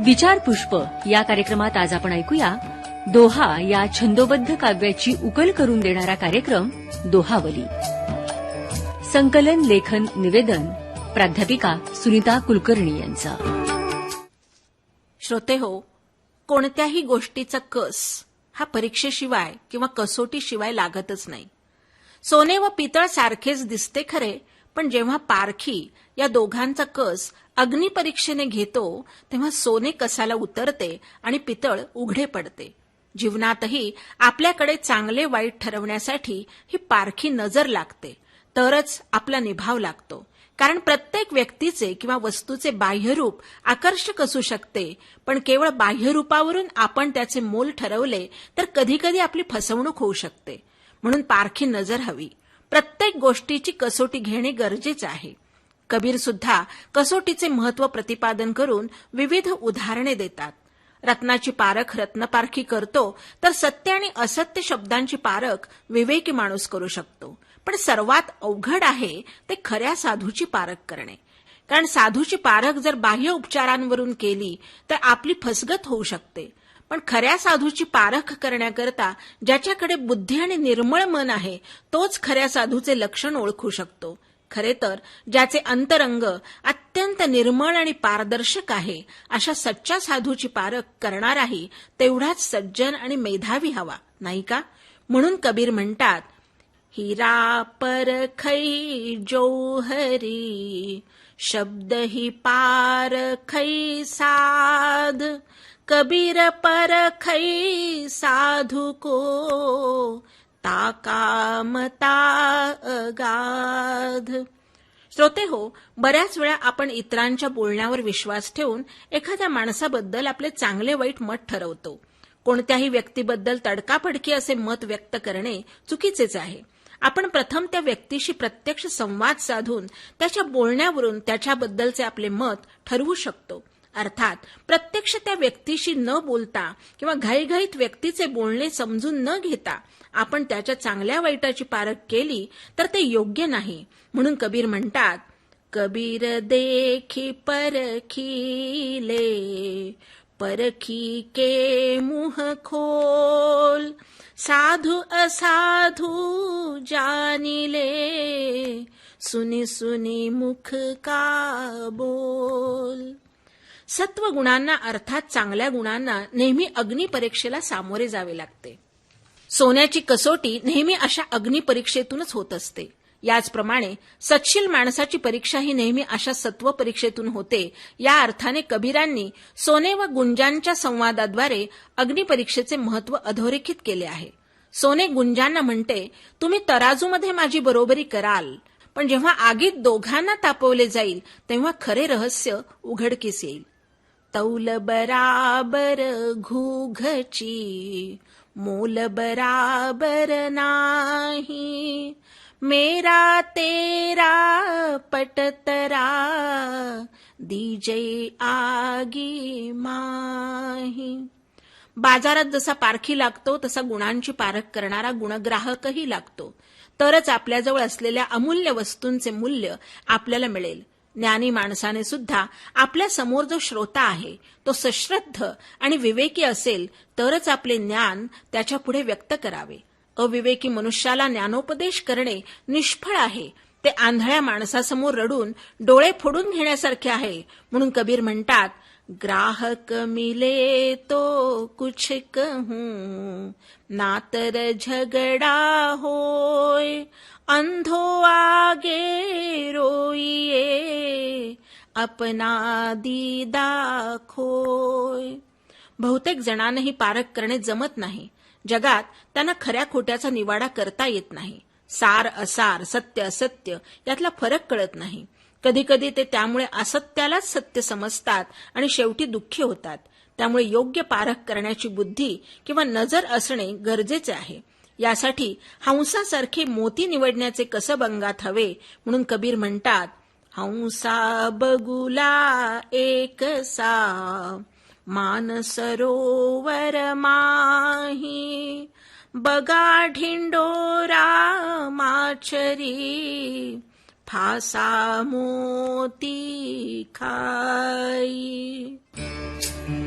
विचार पुष्प या कार्यक्रमात आज आपण ऐकूया दोहा या छंदोबद्ध काव्याची उकल करून देणारा कार्यक्रम दोहावली. संकलन लेखन निवेदन प्राध्यापिका सुनीता कुलकर्णी यांचा. श्रोते हो, कोणत्याही गोष्टीचा कस हा परीक्षेशिवाय किंवा कसोटीशिवाय लागतच नाही. सोने व पितळ सारखेच दिसते खरे, पण जेव्हा पारखी या दोघांचा कस अग्निपरीक्षेने घेतो तेव्हा सोने कसाला उतरते आणि पितळ उघडे पडते. जीवनातही आपल्याकडे चांगले वाईट ठरवण्यासाठी ही पारखी नजर लागते, तरच आपला निभाव लागतो. कारण प्रत्येक व्यक्तीचे किंवा वस्तूचे बाह्यरूप आकर्षक असू शकते, पण केवळ बाह्यरूपावरून आपण त्याचे मोल ठरवले तर कधीकधी आपली फसवणूक होऊ शकते. म्हणून पारखी नजर हवी. प्रत्येक गोष्टीची कसोटी घेणे गरजेचे आहे. कबीर सुद्धा कसोटीचे महत्त्व प्रतिपादन करून विविध उदाहरणे देतात. रत्नाची पारख रत्नपारखी करतो, तर सत्य आणि असत्य शब्दांची पारख विवेकी माणूस करू शकतो. पण सर्वात अवघड आहे ते खऱ्या साधूची पारख करणे. कारण साधूची पारख जर बाह्य उपचारांवरून केली तर आपली फसगत होऊ शकते. पण खऱ्या साधूची पारख करण्याकरता ज्याच्याकडे बुद्धी आणि निर्मळ मन आहे तोच खऱ्या साधूचे लक्षण ओळखू शकतो. खरे तर ज्याचे अंतरंग अत्यंत निर्मळ आणि पारदर्शक आहे अशा सच्च्या साधूची पारख करणाराही तेवढाच सज्जन आणि मेधावी हवा, नाही का? म्हणून कबीर म्हणतात, हिरा परखै जौहरी शब्द ही पारखै साध कबीर परखै साधू को ताकामता अगाध. श्रोते हो, बऱ्याच वेळा आपण इतरांच्या बोलण्यावर विश्वास ठेवून एखाद्या माणसाबद्दल आपले चांगले वाईट मत ठरवतो. कोणत्याही व्यक्तीबद्दल तडकाफडकी असे मत व्यक्त करणे चुकीचेच आहे. आपण प्रथम त्या व्यक्तीशी प्रत्यक्ष संवाद साधून त्याच्या बोलण्यावरून त्याच्याबद्दलचे आपले मत ठरवू शकतो. अर्थात प्रत्यक्ष त्या व्यक्तीशी न बोलता किंवा घाईघाईत व्यक्तीचे बोलणे समजून न घेता आपण त्याच्या चांगल्या वाईटाची पारख केली तर ते योग्य नाही. म्हणून कबीर म्हणतात, कबीर देखी परखीले परखी के मुह खोल साधु असाधु जानिले सुनी सुनी मुख का बोल. सत्वगुणांना अर्थात चांगल्या गुणांना नेहमी अग्निपरीक्षेला सामोरे जावे लागते. सोन्याची कसोटी नेहमी अशा अग्निपरीक्षेतूनच होत असते. याचप्रमाणे सत्शील माणसाची परीक्षा ही नेहमी अशा सत्व परीक्षेतून होते. या अर्थाने कबीरांनी सोने व गुंजांच्या संवादाद्वारे अग्निपरीक्षेचे महत्त्व अधोरेखित केले आहे. सोने गुंजांना म्हणते, तुम्ही तराजूमध्ये माझी बरोबरी कराल, पण जेव्हा आगीत दोघांना तापवले जाईल तेव्हा खरे रहस्य उघडकीस येईल. तौल बराबर घूघची मोल बराबर नाही मेरा तेरा पटतरा दीजे आगी माही. बाजारात जसा पारखी लागतो तसा गुणांची पारख करणारा गुणग्राहकही लागतो, तरच आपल्याजवळ असलेल्या अमूल्य वस्तूंचे मूल्य आपल्याला मिळेल. ज्ञानी माणसाने सुद्धा आपल्या समोर जो श्रोता आहे तो सश्रद्ध आणि विवेकी असेल तरच आपले ज्ञान त्याच्या पुढे व्यक्त करावे. अविवेकी मनुष्याला ज्ञानोपदेश करणे निष्फळ आहे. ते आंधळ्या माणसासमोर रडून डोळे फोडून घेण्यासारखे आहे. म्हणून कबीर म्हणतात, ग्राहक मिले तो कुछ कहूं ना तर झगडा होय अंधो आगे रोइए अपना दीदा खोय. बहुतेक जणांना ही पारख करणे जमत नाही. जगात त्यांना खऱ्या खोट्याचा निवाडा करता येत नाही. सार असार, सत्य असत्य यातला फरक कळत नाही. कधीकधी ते त्यामुळे असत्यालाच सत्य समजतात आणि शेवटी दुःखी होतात. त्यामुळे योग्य पारख करण्याची बुद्धी किंवा नजर असणे गरजेचे आहे. यासाठी हंसासारखे मोती निवडण्याचे कसब अंगात हवे. म्हणून कबीर म्हणतात, हंसा बगुला एकसा मान सरोवर माही बगा ढिंडोरा माछरी फासा मोती खाई. आहे.